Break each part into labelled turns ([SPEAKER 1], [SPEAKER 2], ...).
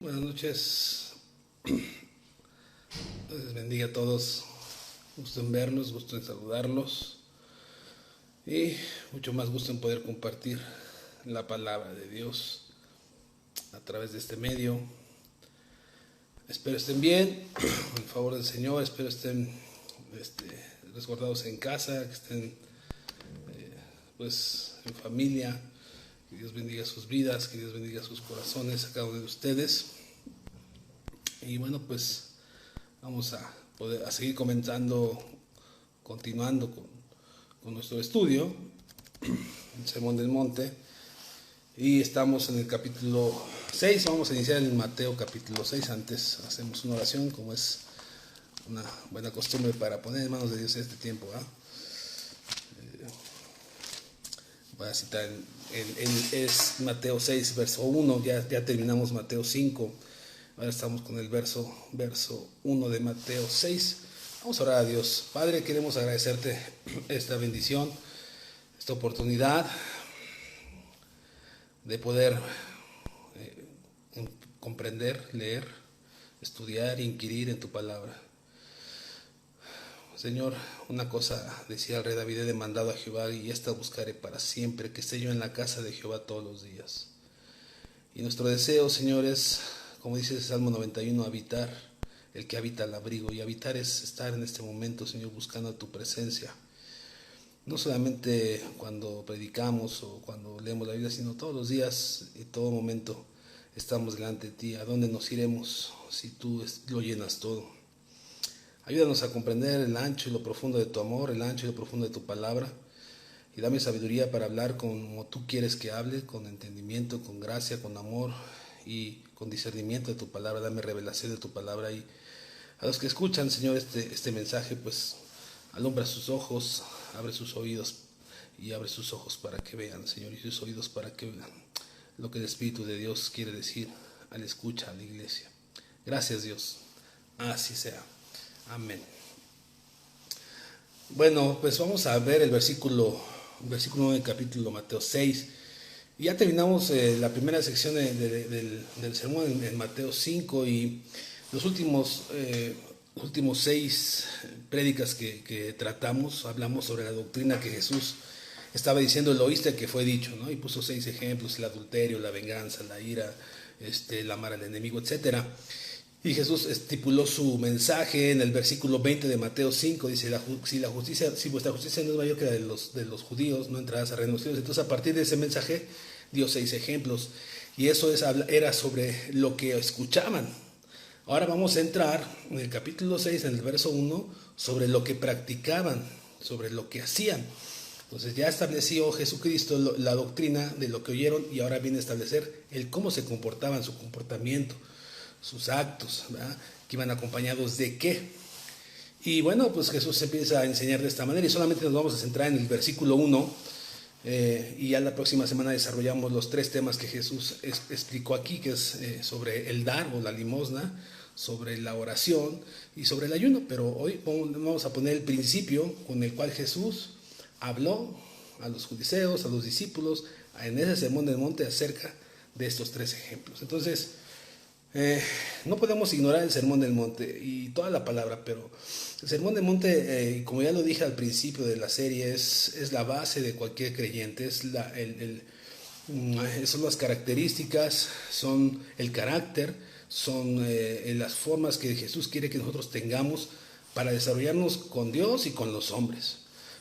[SPEAKER 1] Buenas noches, les bendiga a todos, gusto en verlos, gusto en saludarlos y mucho más gusto en poder compartir la palabra de Dios a través de este medio. Espero estén bien, en favor del Señor, espero estén resguardados en casa, que estén en familia. Que Dios bendiga sus vidas, que Dios bendiga sus corazones a cada uno de ustedes. Y bueno, pues vamos a seguir continuando con nuestro estudio, el Sermón del Monte. Y estamos en el capítulo 6, vamos a iniciar en Mateo capítulo 6. Antes hacemos una oración, como es una buena costumbre para poner en manos de Dios este tiempo. Voy a citar es Mateo 6, verso 1, ya terminamos Mateo 5, ahora estamos con el verso 1 de Mateo 6. Vamos a orar a Dios. Padre, queremos agradecerte esta bendición, esta oportunidad de poder comprender, leer, estudiar, inquirir en tu palabra. Señor, una cosa decía el rey David: he demandado a Jehová y esta buscaré para siempre, que esté yo en la casa de Jehová todos los días. Y nuestro deseo, Señor, es, como dice el Salmo 91, habitar, el que habita al abrigo. Y habitar es estar en este momento, Señor, buscando tu presencia. No solamente cuando predicamos o cuando leemos la Biblia, sino todos los días y todo momento estamos delante de ti. ¿A dónde nos iremos si tú lo llenas todo? Ayúdanos a comprender el ancho y lo profundo de tu amor, el ancho y lo profundo de tu palabra. Y dame sabiduría para hablar como tú quieres que hable, con entendimiento, con gracia, con amor y con discernimiento de tu palabra. Dame revelación de tu palabra. Y a los que escuchan, Señor, este mensaje, pues alumbra sus ojos, abre sus oídos y abre sus ojos para que vean, Señor, y sus oídos para que vean lo que el Espíritu de Dios quiere decir al escucha, a la iglesia. Gracias, Dios. Así sea. Amén. Bueno, pues vamos a ver el versículo 1 del capítulo Mateo 6. Ya terminamos la primera sección del sermón en Mateo 5 y los últimos 6 prédicas que tratamos, hablamos sobre la doctrina que Jesús estaba diciendo, el oíste que fue dicho, ¿no? Y puso 6 ejemplos: el adulterio, la venganza, la ira, el amar al enemigo, etcétera. Y Jesús estipuló su mensaje en el versículo 20 de Mateo 5, dice: si vuestra justicia no es mayor que la de los judíos, no entrarás al reino de los cielos. Entonces, a partir de ese mensaje dio 6 ejemplos, y eso era sobre lo que escuchaban. Ahora vamos a entrar en el capítulo 6, en el verso 1, sobre lo que practicaban, sobre lo que hacían. Entonces ya estableció Jesucristo la doctrina de lo que oyeron, y ahora viene a establecer el cómo se comportaban, su comportamiento, sus actos, ¿verdad? Que iban acompañados de qué. Y bueno, pues Jesús empieza a enseñar de esta manera, y solamente nos vamos a centrar en el versículo 1, y ya la próxima semana desarrollamos los 3 temas que Jesús explicó aquí, que es sobre el dar o la limosna, sobre la oración y sobre el ayuno. Pero hoy vamos a poner el principio con el cual Jesús habló a los fariseos, a los discípulos, en ese sermón del monte, acerca de estos 3 ejemplos. Entonces, no podemos ignorar el sermón del monte y toda la palabra, pero el sermón del monte, como ya lo dije al principio de la serie, es la base de cualquier creyente. Son las características, son el carácter, son las formas que Jesús quiere que nosotros tengamos para desarrollarnos con Dios y con los hombres,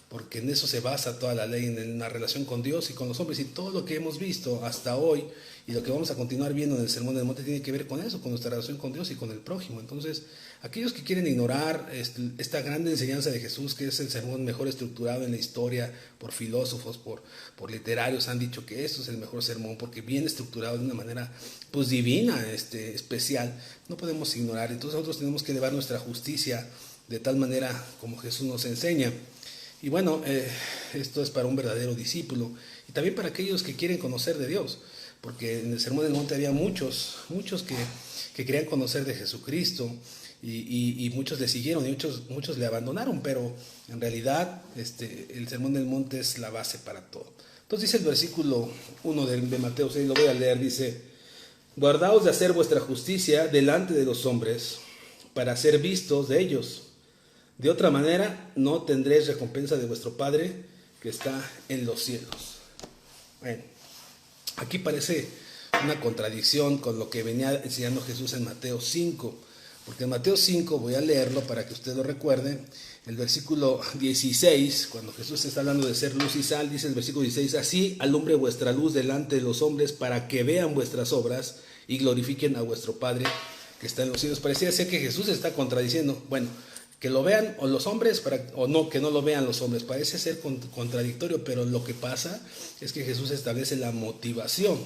[SPEAKER 1] porque en eso se basa toda la ley, en la relación con Dios y con los hombres. Y todo lo que hemos visto hasta hoy y lo que vamos a continuar viendo en el Sermón del Monte tiene que ver con eso, con nuestra relación con Dios y con el prójimo. Entonces, aquellos que quieren ignorar esta grande enseñanza de Jesús, que es el sermón mejor estructurado en la historia por filósofos, por literarios, han dicho que esto es el mejor sermón porque viene estructurado de una manera pues divina, especial. No podemos ignorar. Entonces nosotros tenemos que elevar nuestra justicia de tal manera como Jesús nos enseña. Y bueno, esto es para un verdadero discípulo y también para aquellos que quieren conocer de Dios, porque en el Sermón del Monte había muchos que querían conocer de Jesucristo y muchos le siguieron y muchos le abandonaron, pero en realidad el Sermón del Monte es la base para todo. Entonces dice el versículo 1 de Mateo 6, lo voy a leer, dice: Guardaos de hacer vuestra justicia delante de los hombres, para ser vistos de ellos. De otra manera, no tendréis recompensa de vuestro Padre que está en los cielos. Bueno, aquí parece una contradicción con lo que venía enseñando Jesús en Mateo 5. Porque en Mateo 5, voy a leerlo para que usted lo recuerde, el versículo 16, cuando Jesús está hablando de ser luz y sal, dice el versículo 16, así alumbre vuestra luz delante de los hombres para que vean vuestras obras y glorifiquen a vuestro Padre que está en los cielos. Parecía ser que Jesús está contradiciendo, bueno, que lo vean o los hombres o no, que no lo vean los hombres. Parece ser contradictorio, pero lo que pasa es que Jesús establece la motivación.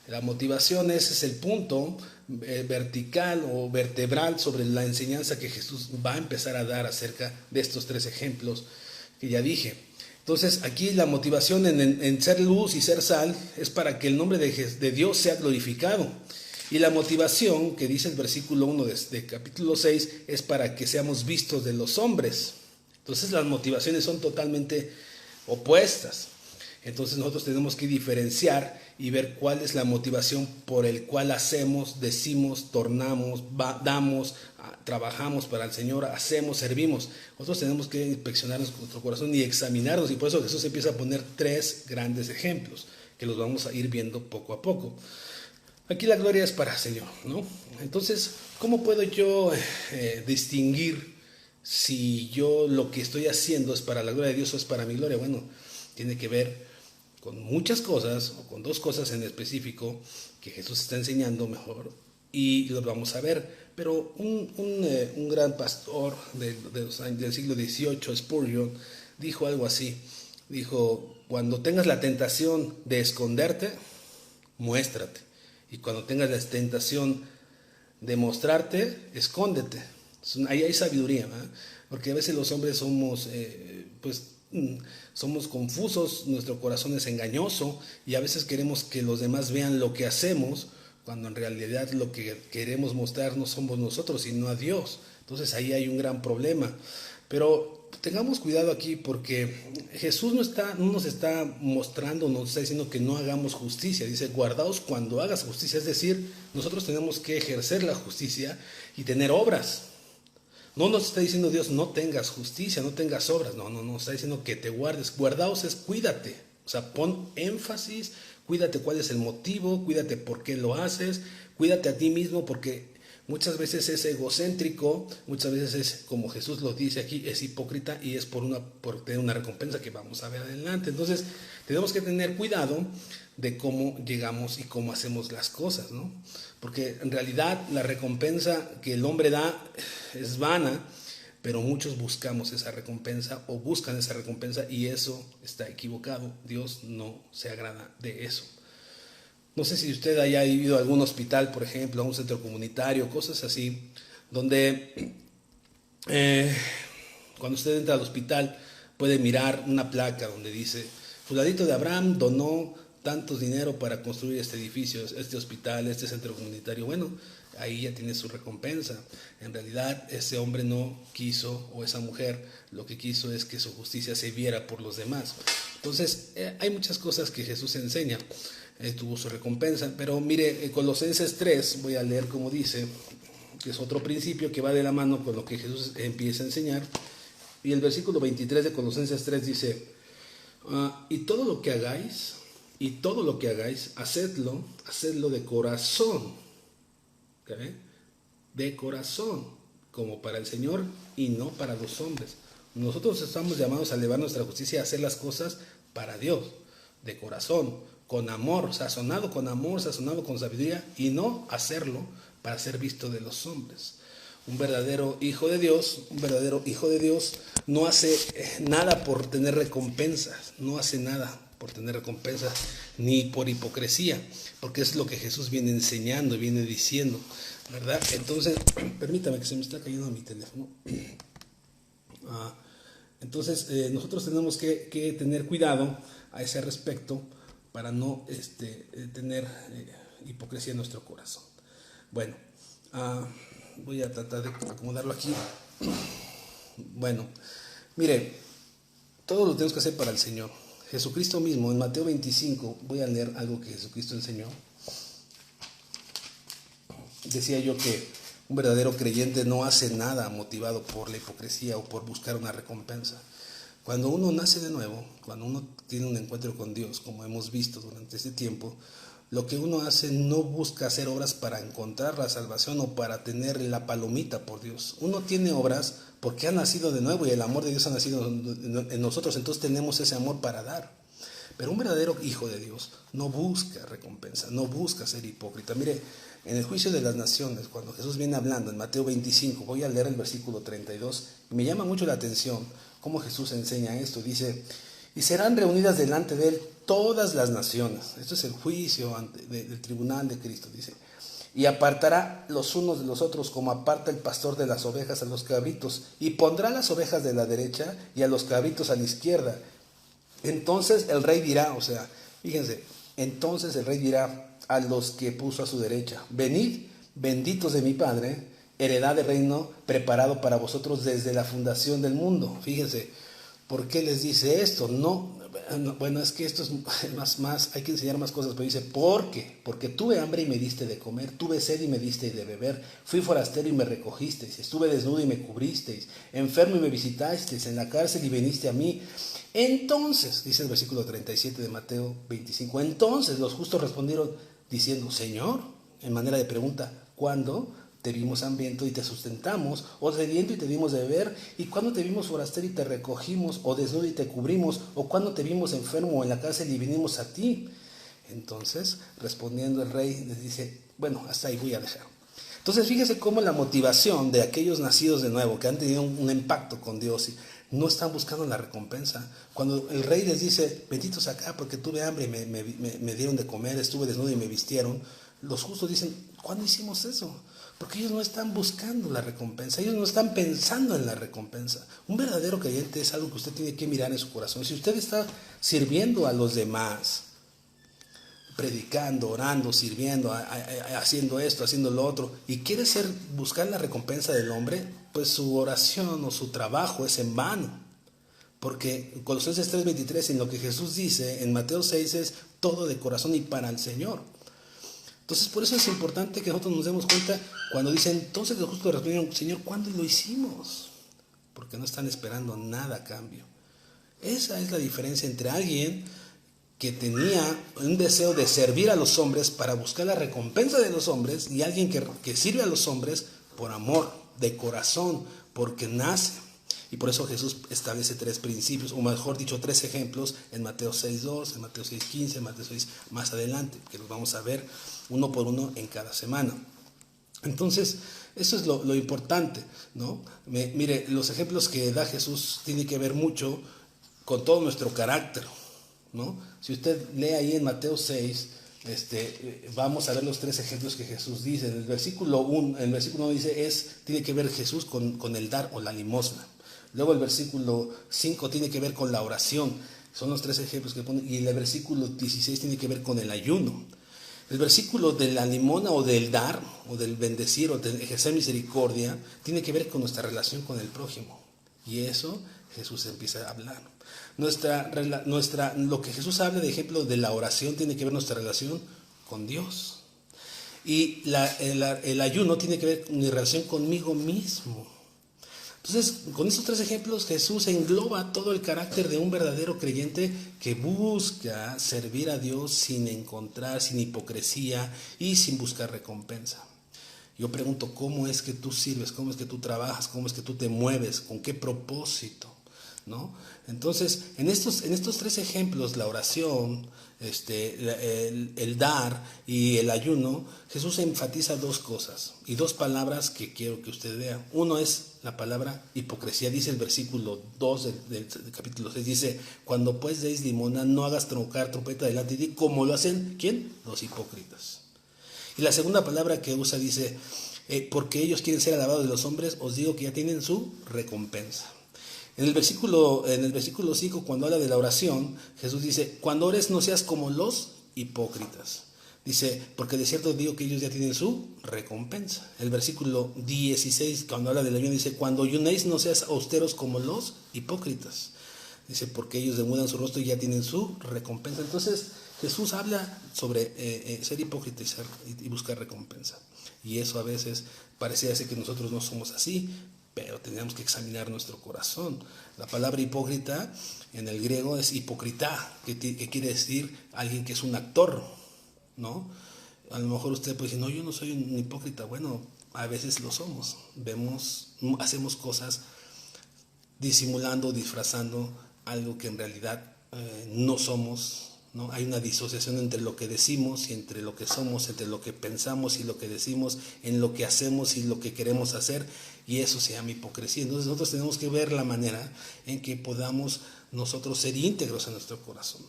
[SPEAKER 1] La motivación, ese es el punto vertical o vertebral sobre la enseñanza que Jesús va a empezar a dar acerca de estos 3 ejemplos que ya dije. Entonces aquí la motivación en ser luz y ser sal es para que el nombre de Dios sea glorificado. Y la motivación que dice el versículo 1 de capítulo 6 es para que seamos vistos de los hombres. Entonces las motivaciones son totalmente opuestas. Entonces nosotros tenemos que diferenciar y ver cuál es la motivación por el cual hacemos, decimos, tornamos, damos, trabajamos para el Señor, hacemos, servimos. Nosotros tenemos que inspeccionar nuestro corazón y examinarnos, y por eso Jesús empieza a poner 3 grandes ejemplos que los vamos a ir viendo poco a poco. Aquí la gloria es para el Señor, ¿no? Entonces, ¿cómo puedo yo distinguir si yo lo que estoy haciendo es para la gloria de Dios o es para mi gloria? Bueno, tiene que ver con muchas cosas, o con 2 cosas en específico que Jesús está enseñando mejor, y los vamos a ver. Pero un gran pastor del siglo XVIII, Spurgeon, dijo algo así. Dijo, cuando tengas la tentación de esconderte, muéstrate. Y cuando tengas la tentación de mostrarte, escóndete. Ahí hay sabiduría, ¿verdad? Porque a veces los hombres somos confusos, nuestro corazón es engañoso y a veces queremos que los demás vean lo que hacemos, cuando en realidad lo que queremos mostrar no somos nosotros, sino a Dios. Entonces ahí hay un gran problema. Pero tengamos cuidado aquí, porque Jesús no nos está mostrando, nos está diciendo que no hagamos justicia. Dice, guardaos cuando hagas justicia. Es decir, nosotros tenemos que ejercer la justicia y tener obras. No nos está diciendo Dios, no tengas justicia, no tengas obras. No, está diciendo que te guardes. Guardaos es cuídate. O sea, pon énfasis, cuídate cuál es el motivo, cuídate por qué lo haces, cuídate a ti mismo, porque muchas veces es egocéntrico, muchas veces es, como Jesús lo dice aquí, es hipócrita y es por tener una recompensa que vamos a ver adelante. Entonces, tenemos que tener cuidado de cómo llegamos y cómo hacemos las cosas, ¿no? Porque en realidad la recompensa que el hombre da es vana, pero muchos buscamos esa recompensa o buscan esa recompensa, y eso está equivocado. Dios no se agrada de eso. No sé si usted haya ido a algún hospital, por ejemplo, a un centro comunitario, cosas así, donde cuando usted entra al hospital puede mirar una placa donde dice, fulanito de Abraham donó tantos dinero para construir este edificio, este hospital, este centro comunitario. Bueno, ahí ya tiene su recompensa. En realidad ese hombre no quiso, o esa mujer lo que quiso es que su justicia se viera por los demás. Entonces hay muchas cosas que Jesús enseña. Tuvo su recompensa, pero mire, Colosenses 3, voy a leer como dice, que es otro principio que va de la mano con lo que Jesús empieza a enseñar. Y el versículo 23 de Colosenses 3 dice, y todo lo que hagáis, hacedlo de corazón, ¿okay? De corazón, como para el Señor y no para los hombres. Nosotros estamos llamados a elevar nuestra justicia, a hacer las cosas para Dios, de corazón, con amor, sazonado con sabiduría, y no hacerlo para ser visto de los hombres. Un verdadero hijo de Dios no hace nada por tener recompensas, ni por hipocresía, porque es lo que Jesús viene enseñando y viene diciendo, ¿verdad? Entonces, permítame que se me está cayendo mi teléfono. Entonces, nosotros tenemos que tener cuidado a ese respecto para no tener hipocresía en nuestro corazón. Bueno, voy a tratar de acomodarlo aquí. Bueno, mire, todo lo tenemos que hacer para el Señor. Jesucristo mismo, en Mateo 25, voy a leer algo que Jesucristo enseñó. decía yo que un verdadero creyente no hace nada motivado por la hipocresía o por buscar una recompensa. Cuando uno nace de nuevo, cuando uno tiene un encuentro con Dios, como hemos visto durante este tiempo, lo que uno hace no busca hacer obras para encontrar la salvación o para tener la palomita por Dios. Uno tiene obras porque ha nacido de nuevo y el amor de Dios ha nacido en nosotros, entonces tenemos ese amor para dar. Pero un verdadero hijo de Dios no busca recompensa, no busca ser hipócrita. Mire, en el juicio de las naciones, cuando Jesús viene hablando en Mateo 25, voy a leer el versículo 32, y me llama mucho la atención cómo Jesús enseña esto. Dice, y serán reunidas delante de él todas las naciones. Esto es el juicio del tribunal de Cristo, dice. Y apartará los unos de los otros como aparta el pastor de las ovejas a los cabritos, y pondrá las ovejas de la derecha y a los cabritos a la izquierda. Entonces el rey dirá, o sea, fíjense, entonces el rey dirá a los que puso a su derecha, venid, benditos de mi Padre, heredad de reino preparado para vosotros desde la fundación del mundo. Fíjense, ¿por qué les dice esto? Bueno, es que esto es más, hay que enseñar más cosas, pero dice, porque tuve hambre y me diste de comer, tuve sed y me diste de beber, fui forastero y me recogisteis, estuve desnudo y me cubristeis, enfermo y me visitasteis, en la cárcel y viniste a mí. Entonces, dice el versículo 37 de Mateo 25, entonces los justos respondieron diciendo, Señor, en manera de pregunta, ¿cuándo te vimos hambriento y te sustentamos, o sediento y te dimos de beber? ¿Y cuándo te vimos forastero y te recogimos, o desnudo y te cubrimos? ¿O cuándo te vimos enfermo o en la cárcel y vinimos a ti? Entonces, respondiendo el rey, les dice, bueno, hasta ahí voy a dejar. Entonces, fíjese cómo la motivación de aquellos nacidos de nuevo, que han tenido un impacto con Dios, no están buscando la recompensa. Cuando el rey les dice, benditos acá porque tuve hambre y me dieron de comer, estuve desnudo y me vistieron, los justos dicen, ¿cuándo hicimos eso? Porque ellos no están buscando la recompensa, ellos no están pensando en la recompensa. Un verdadero creyente es algo que usted tiene que mirar en su corazón. Si usted está sirviendo a los demás, predicando, orando, sirviendo, haciendo esto, haciendo lo otro, y quiere buscar la recompensa del hombre, pues su oración o su trabajo es en vano. Porque Colosenses 3:23, en lo que Jesús dice, en Mateo 6 es todo de corazón y para el Señor. Entonces, por eso es importante que nosotros nos demos cuenta cuando dicen, entonces los justos respondieron, Señor, ¿cuándo lo hicimos? Porque no están esperando nada a cambio. Esa es la diferencia entre alguien que tenía un deseo de servir a los hombres para buscar la recompensa de los hombres y alguien que sirve a los hombres por amor, de corazón, porque nace. Y por eso Jesús establece 3 principios, o mejor dicho, 3 ejemplos en Mateo 6:2, en Mateo 6:15, en Mateo 6 más adelante, que los vamos a ver uno por uno en cada semana. Entonces, eso es lo importante, ¿no? Mire, los ejemplos que da Jesús tienen que ver mucho con todo nuestro carácter, ¿no? Si usted lee ahí en Mateo 6, vamos a ver los 3 ejemplos que Jesús dice. En el versículo 1 dice, tiene que ver Jesús con el dar o la limosna. Luego el versículo 5 tiene que ver con la oración. Son los 3 ejemplos que pone. Y el versículo 16 tiene que ver con el ayuno. El versículo de la limosna o del dar, o del bendecir, o del ejercer misericordia, tiene que ver con nuestra relación con el prójimo. Y eso Jesús empieza a hablar. Lo que Jesús habla de ejemplo de la oración tiene que ver nuestra relación con Dios. Y el ayuno tiene que ver con mi relación conmigo mismo. Entonces, con estos 3 ejemplos, Jesús engloba todo el carácter de un verdadero creyente que busca servir a Dios sin hipocresía y sin buscar recompensa. Yo pregunto, ¿cómo es que tú sirves? ¿Cómo es que tú trabajas? ¿Cómo es que tú te mueves? ¿Con qué propósito? ¿No? Entonces, en estos 3 ejemplos, la oración, el dar y el ayuno, Jesús enfatiza 2 cosas y 2 palabras que quiero que usted vea. Uno es la palabra hipocresía. Dice el versículo 2 del capítulo 6, dice, cuando pues deis limosna, no hagas tocar trompeta delante de ti, como lo hacen, ¿quién? Los hipócritas. Y la segunda palabra que usa dice, porque ellos quieren ser alabados de los hombres, os digo que ya tienen su recompensa. En el versículo 5, cuando habla de la oración, Jesús dice, cuando ores no seas como los hipócritas. Dice, porque de cierto digo que ellos ya tienen su recompensa. El versículo 16, cuando habla del ayuno, dice, cuando ayunéis no seas austeros como los hipócritas. Dice, porque ellos demudan su rostro y ya tienen su recompensa. Entonces, Jesús habla sobre ser hipócrita y buscar recompensa. Y eso a veces pareciera ser que nosotros no somos así, pero tenemos que examinar nuestro corazón. La palabra hipócrita en el griego es hipócrita, que quiere decir alguien que es un actor, ¿no? A lo mejor usted puede decir, no, yo no soy un hipócrita. Bueno, a veces lo somos. Hacemos cosas disimulando, disfrazando algo que en realidad no somos, ¿no? Hay una disociación entre lo que decimos y entre lo que somos, entre lo que pensamos y lo que decimos, en lo que hacemos y lo que queremos hacer, y eso se llama hipocresía. Entonces nosotros tenemos que ver la manera en que podamos nosotros ser íntegros en nuestro corazón.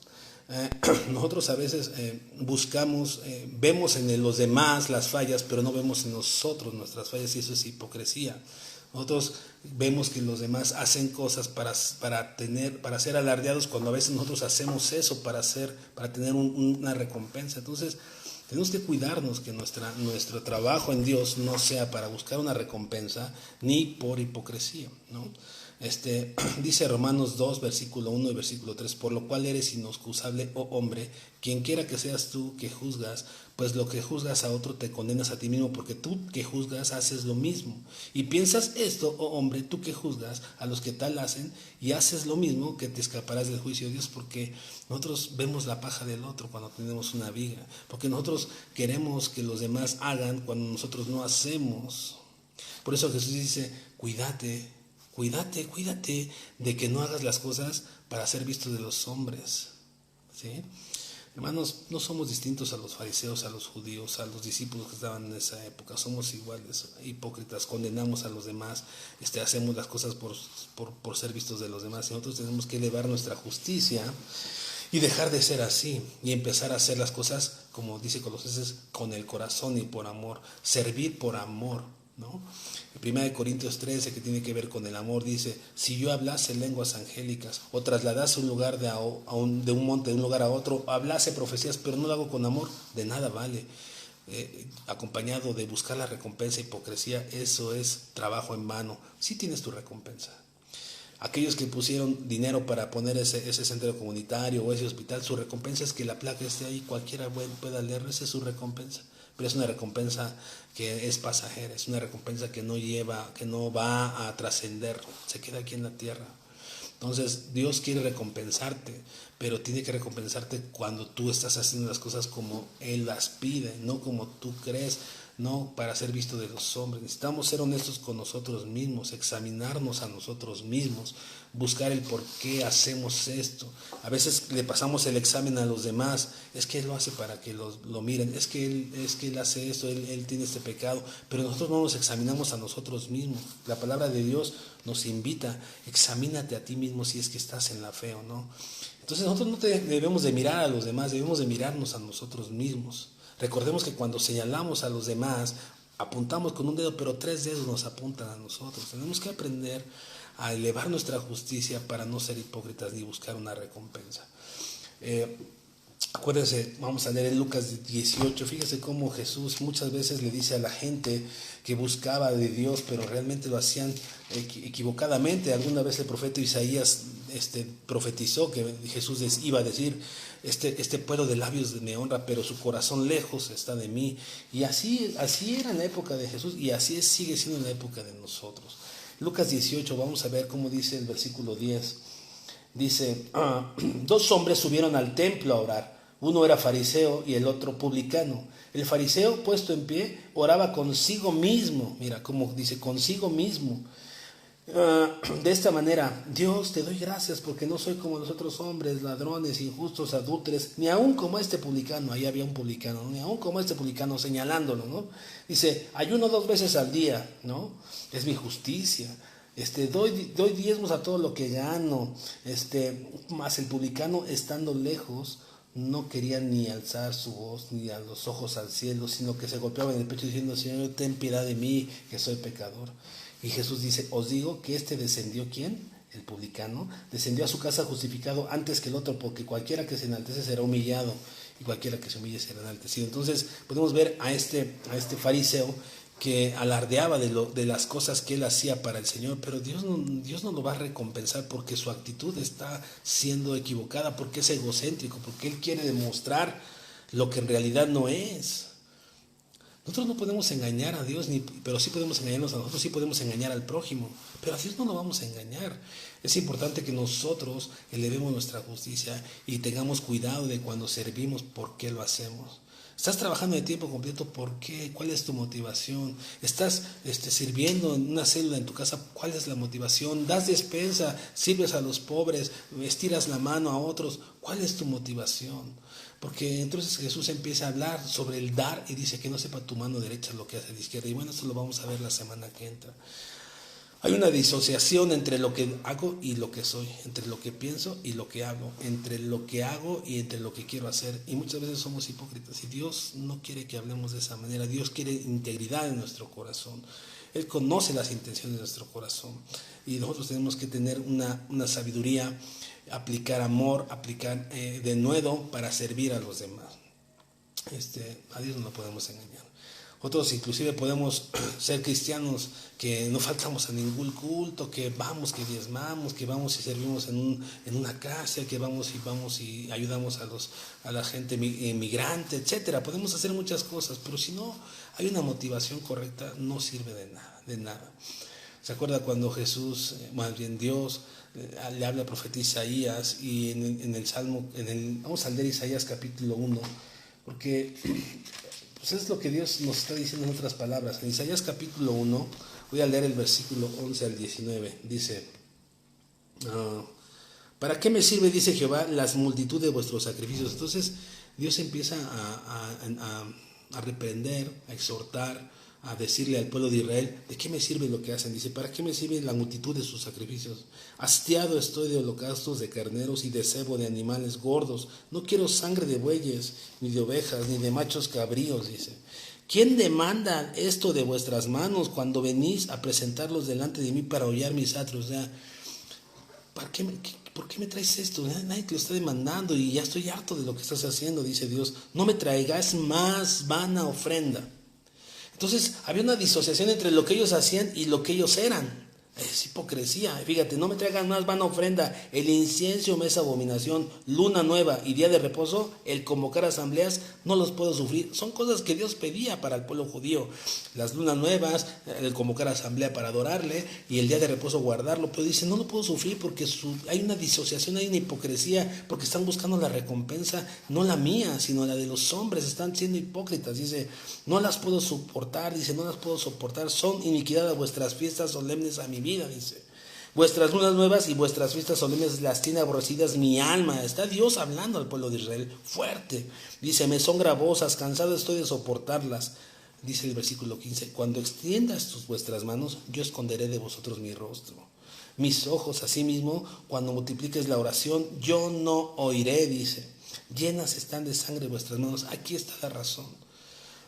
[SPEAKER 1] Nosotros a veces vemos en los demás las fallas, pero no vemos en nosotros nuestras fallas, y eso es hipocresía. Nosotros vemos que los demás hacen cosas para ser alardeados, cuando a veces nosotros hacemos eso para tener una recompensa. Entonces tenemos que cuidarnos que nuestro trabajo en Dios no sea para buscar una recompensa ni por hipocresía, ¿no? Dice Romanos 2, versículo 1 y versículo 3, por lo cual eres inexcusable, oh hombre, quien quiera que seas tú que juzgas, pues lo que juzgas a otro te condenas a ti mismo, porque tú que juzgas haces lo mismo. Y piensas esto, oh hombre, tú que juzgas a los que tal hacen y haces lo mismo, que te escaparás del juicio de Dios, porque nosotros vemos la paja del otro cuando tenemos una viga, porque nosotros queremos que los demás hagan cuando nosotros no hacemos. Por eso Jesús dice, cuídate de que no hagas las cosas para ser visto de los hombres, ¿sí? Hermanos, no somos distintos a los fariseos, a los judíos, a los discípulos que estaban en esa época. Somos iguales, hipócritas, condenamos a los demás, hacemos las cosas por ser vistos de los demás. Y nosotros tenemos que elevar nuestra justicia y dejar de ser así y empezar a hacer las cosas, como dice Colosenses, con el corazón y por amor, servir por amor, ¿no? En 1 Corintios 13, que tiene que ver con el amor, dice, si yo hablase lenguas angélicas o trasladase un lugar de un monte de un lugar a otro, hablase profecías, pero no lo hago con amor, de nada vale. Acompañado de buscar la recompensa, hipocresía, eso es trabajo en vano. Sí tienes tu recompensa. Aquellos que pusieron dinero para poner ese centro comunitario o ese hospital, su recompensa es que la placa esté ahí, cualquiera pueda leerlo, esa es su recompensa. Pero es una recompensa que es pasajera, es una recompensa que no va a trascender, se queda aquí en la tierra. Entonces Dios quiere recompensarte, pero tiene que recompensarte cuando tú estás haciendo las cosas como Él las pide, no como tú crees, no para ser visto de los hombres. Necesitamos ser honestos con nosotros mismos, examinarnos a nosotros mismos, buscar el por qué hacemos esto. A veces le pasamos el examen a los demás, es que Él lo hace para que lo miren, es que él hace esto, él tiene este pecado, pero nosotros no nos examinamos a nosotros mismos. La palabra de Dios nos invita, examínate a ti mismo si es que estás en la fe o no. Entonces nosotros no debemos de mirar a los demás, debemos de mirarnos a nosotros mismos. Recordemos que cuando señalamos a los demás, apuntamos con un dedo, pero 3 dedos nos apuntan a nosotros. Tenemos que aprender a elevar nuestra justicia para no ser hipócritas ni buscar una recompensa. Acuérdense, vamos a leer en Lucas 18, fíjese cómo Jesús muchas veces le dice a la gente que buscaba de Dios, pero realmente lo hacían equivocadamente. Alguna vez el profeta Isaías profetizó que Jesús iba a decir, este pueblo de labios me honra, pero su corazón lejos está de mí. Y así era en la época de Jesús, y así sigue siendo en la época de nosotros. Lucas 18, vamos a ver cómo dice el versículo 10. Dice, 2 hombres subieron al templo a orar. Uno era fariseo y el otro publicano. El fariseo, puesto en pie, oraba consigo mismo. Mira cómo dice, consigo mismo. De esta manera, Dios, te doy gracias porque no soy como los otros hombres, ladrones, injustos, adúlteros, ni aun como este publicano. Ahí había un publicano, ¿no? Ni aun como este publicano, señalándolo, ¿no? Dice, ayuno 2 veces al día, ¿no? Es mi justicia. Doy diezmos a todo lo que gano. Más el publicano, estando lejos, no quería ni alzar su voz ni a los ojos al cielo, sino que se golpeaba en el pecho diciendo, Señor, ten piedad de mí, que soy pecador. Y Jesús dice, os digo que descendió, ¿quién? El publicano, descendió a su casa justificado antes que el otro, porque cualquiera que se enaltece será humillado, y cualquiera que se humille será enaltecido. Entonces podemos ver a este fariseo que alardeaba de las cosas que él hacía para el Señor, pero Dios no lo va a recompensar porque su actitud está siendo equivocada, porque es egocéntrico, porque él quiere demostrar lo que en realidad no es. Nosotros no podemos engañar a Dios, pero sí podemos engañarnos a nosotros, sí podemos engañar al prójimo, pero a Dios no lo vamos a engañar. Es importante que nosotros elevemos nuestra justicia y tengamos cuidado de cuando servimos, por qué lo hacemos. ¿Estás trabajando de tiempo completo? ¿Por qué? ¿Cuál es tu motivación? ¿Estás sirviendo en una célula en tu casa? ¿Cuál es la motivación? ¿Das despensa? ¿Sirves a los pobres? ¿Estiras la mano a otros? ¿Cuál es tu motivación? Porque entonces Jesús empieza a hablar sobre el dar y dice que no sepa tu mano derecha lo que hace la izquierda. Y bueno, esto lo vamos a ver la semana que entra. Hay una disociación entre lo que hago y lo que soy, entre lo que pienso y lo que hago, entre lo que hago y entre lo que quiero hacer. Y muchas veces somos hipócritas y Dios no quiere que hablemos de esa manera. Dios quiere integridad en nuestro corazón. Él conoce las intenciones de nuestro corazón y nosotros tenemos que tener una sabiduría, aplicar amor, aplicar denuedo para servir a los demás. A Dios no lo podemos engañar. Otros inclusive podemos ser cristianos que no faltamos a ningún culto, que vamos, que diezmamos, que vamos y servimos en una casa, que vamos y ayudamos a la gente migrante, etcétera. Podemos hacer muchas cosas, pero si no hay una motivación correcta, no sirve de nada. ¿Se acuerda cuando Jesús, más bien Dios, le habla al profeta Isaías y en el Salmo, vamos a leer Isaías capítulo 1, porque pues es lo que Dios nos está diciendo en otras palabras. En Isaías capítulo 1, voy a leer el versículo 11 al 19, dice: ¿para qué me sirve, dice Jehová, las multitud de vuestros sacrificios? Entonces Dios empieza a reprender, a exhortar, a decirle al pueblo de Israel: ¿de qué me sirve lo que hacen? Dice: ¿para qué me sirve la multitud de sus sacrificios? Hastiado estoy de holocaustos de carneros y de cebo de animales gordos. No quiero sangre de bueyes, ni de ovejas, ni de machos cabríos, dice. ¿Quién demanda esto de vuestras manos cuando venís a presentarlos delante de mí para hollar mis atrios? O sea, ¿por qué me traes esto? Nadie te lo está demandando y ya estoy harto de lo que estás haciendo, dice Dios. No me traigas más vana ofrenda. Entonces había una disociación entre lo que ellos hacían y lo que ellos eran. Es hipocresía. Fíjate: no me traigan más vana ofrenda. El incienso me es abominación. Luna nueva y día de reposo, el convocar asambleas, no los puedo sufrir. Son cosas que Dios pedía para el pueblo judío. Las lunas nuevas, el convocar asamblea para adorarle y el día de reposo guardarlo. Pero dice: no lo puedo sufrir porque hay una disociación, hay una hipocresía, porque están buscando la recompensa, no la mía, sino la de los hombres. Están siendo hipócritas. Dice: no las puedo soportar. Dice: no las puedo soportar. Son iniquidad a vuestras fiestas solemnes a mi vida, dice. Vuestras lunas nuevas y vuestras fiestas solemnes las tiene aborrecidas mi alma. Está Dios hablando al pueblo de Israel fuerte. Dice: me son gravosas, cansado estoy de soportarlas. Dice el versículo 15: cuando extiendas vuestras manos, yo esconderé de vosotros mi rostro. Mis ojos asimismo, cuando multipliques la oración, yo no oiré, dice. Llenas están de sangre vuestras manos. Aquí está la razón.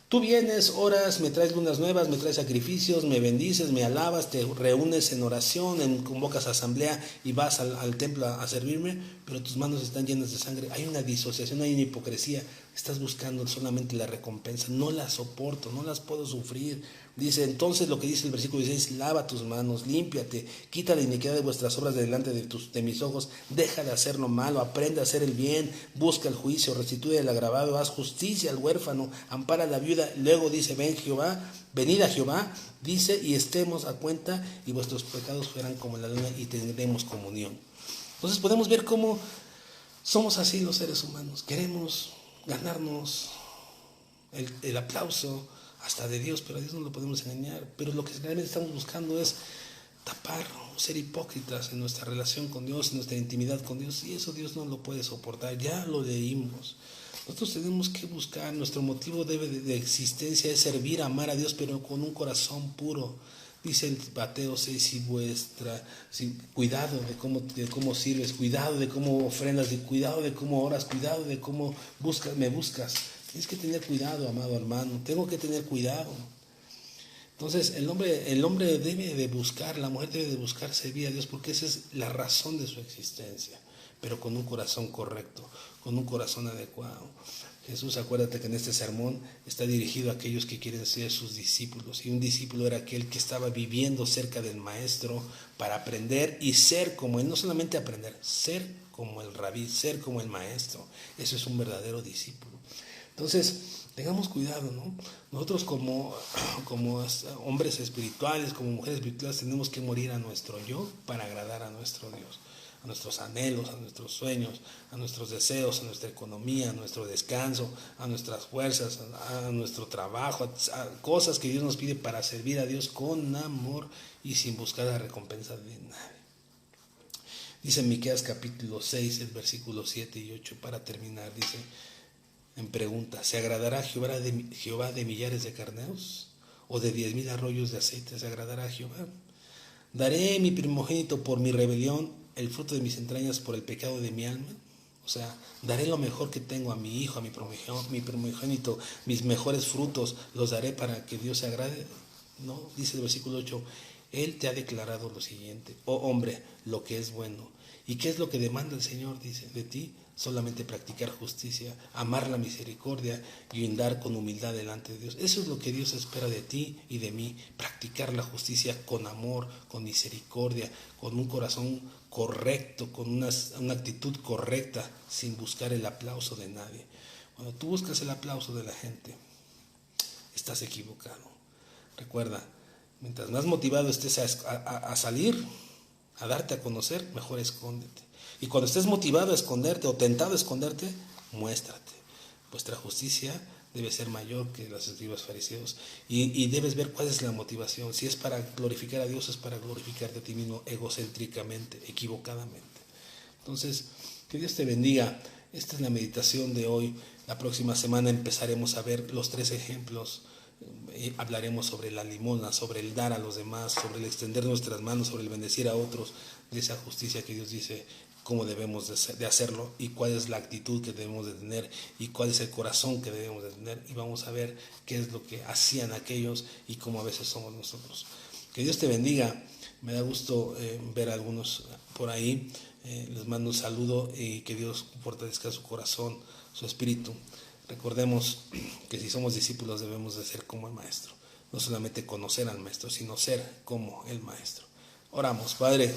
[SPEAKER 1] Tú vienes, oras, me traes lunas nuevas, me traes sacrificios, me bendices, me alabas, te reúnes en oración, convocas a asamblea y vas al templo a servirme, pero tus manos están llenas de sangre. Hay una disociación, hay una hipocresía. Estás buscando solamente la recompensa. No la soporto, no las puedo sufrir. Dice entonces lo que dice el versículo 16: lava tus manos, límpiate, quita la iniquidad de vuestras obras de delante de mis ojos, deja de hacer lo malo, aprende a hacer el bien, busca el juicio, restituye el agravado, haz justicia al huérfano, ampara a la viuda. Luego dice: venid a Jehová, dice, y estemos a cuenta, y vuestros pecados fueran como la luna, y tendremos comunión. Entonces podemos ver cómo somos así los seres humanos. Queremos ganarnos el aplauso hasta de Dios, pero a Dios no lo podemos engañar. Pero lo que realmente estamos buscando es tapar, ser hipócritas en nuestra relación con Dios, en nuestra intimidad con Dios, y eso Dios no lo puede soportar. Ya lo leímos. Nosotros tenemos que buscar, nuestro motivo de existencia es servir, amar a Dios, pero con un corazón puro. Dice el Mateo 6: cuidado de cómo sirves, cuidado de cómo ofrendas, cuidado de cómo oras, cuidado de cómo me buscas. Tienes que tener cuidado, amado hermano. Tengo que tener cuidado. Entonces el hombre debe de buscar, la mujer debe de buscar servir a Dios, porque esa es la razón de su existencia, pero con un corazón correcto, con un corazón adecuado. Jesús, acuérdate que en este sermón está dirigido a aquellos que quieren ser sus discípulos. Y un discípulo era aquel que estaba viviendo cerca del maestro para aprender y ser como él. No solamente aprender, ser como el rabí, ser como el maestro. Eso es un verdadero discípulo. Entonces, tengamos cuidado, ¿no? Nosotros como hombres espirituales, como mujeres espirituales, tenemos que morir a nuestro yo para agradar a nuestro Dios, a nuestros anhelos, a nuestros sueños, a nuestros deseos, a nuestra economía, a nuestro descanso, a nuestras fuerzas, a nuestro trabajo, a cosas que Dios nos pide para servir a Dios con amor y sin buscar la recompensa de nadie. Dice en Miqueas capítulo 6, el versículo 7 y 8, para terminar, dice en pregunta: ¿se agradará Jehová de millares de carneros? ¿O de 10,000 arroyos de aceite se agradará a Jehová? ¿Daré mi primogénito por mi rebelión, el fruto de mis entrañas por el pecado de mi alma? O sea, daré lo mejor que tengo a mi hijo, a mi primogénito, mis mejores frutos, los daré para que Dios se agrade. No, dice el versículo 8, Él te ha declarado lo siguiente: oh hombre, lo que es bueno. ¿Y qué es lo que demanda el Señor? Dice, de ti solamente practicar justicia, amar la misericordia y andar con humildad delante de Dios. Eso es lo que Dios espera de ti y de mí: practicar la justicia con amor, con misericordia, con un corazón correcto, con una actitud correcta, sin buscar el aplauso de nadie. Cuando tú buscas el aplauso de la gente, estás equivocado. Recuerda, mientras más motivado estés a salir, a darte a conocer, mejor escóndete. Y cuando estés motivado a esconderte o tentado a esconderte, muéstrate. Vuestra justicia debe ser mayor que los escribas fariseos. Y debes ver cuál es la motivación. Si es para glorificar a Dios, es para glorificarte a ti mismo egocéntricamente, equivocadamente. Entonces, que Dios te bendiga. Esta es la meditación de hoy. La próxima semana empezaremos a ver los 3 ejemplos. Hablaremos sobre la limosna, sobre el dar a los demás, sobre el extender nuestras manos, sobre el bendecir a otros, de esa justicia que Dios dice cómo debemos de hacerlo y cuál es la actitud que debemos de tener y cuál es el corazón que debemos de tener, y vamos a ver qué es lo que hacían aquellos y cómo a veces somos nosotros. Que Dios te bendiga. Me da gusto ver a algunos por ahí. Les mando un saludo y que Dios fortalezca su corazón, su espíritu. Recordemos que si somos discípulos debemos de ser como el maestro, no solamente conocer al maestro, sino ser como el maestro. Oramos. Padre,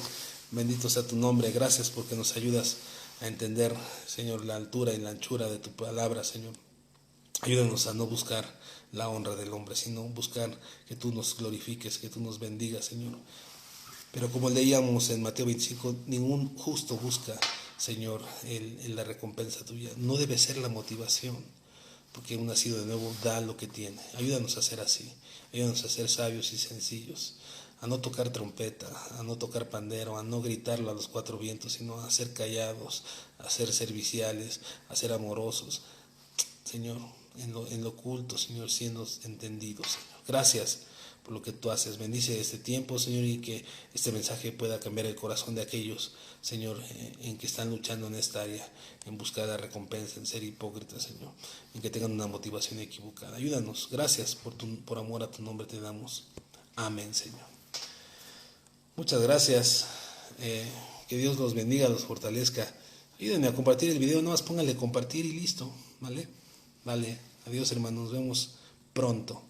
[SPEAKER 1] bendito sea tu nombre. Gracias porque nos ayudas a entender, Señor, la altura y la anchura de tu palabra, Señor. Ayúdanos a no buscar la honra del hombre, sino buscar que tú nos glorifiques, que tú nos bendigas, Señor. Pero como leíamos en Mateo 25, ningún justo busca, Señor, la recompensa tuya. No debe ser la motivación, porque un nacido de nuevo da lo que tiene. Ayúdanos a ser así. Ayúdanos a ser sabios y sencillos, a no tocar trompeta, a no tocar pandero, a no gritarlo a los 4 vientos, sino a ser callados, a ser serviciales, a ser amorosos, Señor, en lo oculto, Señor, siendo entendidos, Señor. Gracias por lo que tú haces. Bendice este tiempo, Señor, y que este mensaje pueda cambiar el corazón de aquellos, Señor, en que están luchando en esta área, en buscar la recompensa, en ser hipócritas, Señor, en que tengan una motivación equivocada. Ayúdanos. Gracias por amor a tu nombre te damos. Amén, Señor. Muchas gracias. Que Dios los bendiga, los fortalezca. Ayúdenme a compartir el video, nada más pónganle compartir y listo, ¿vale? Vale. Adiós, hermanos, nos vemos pronto.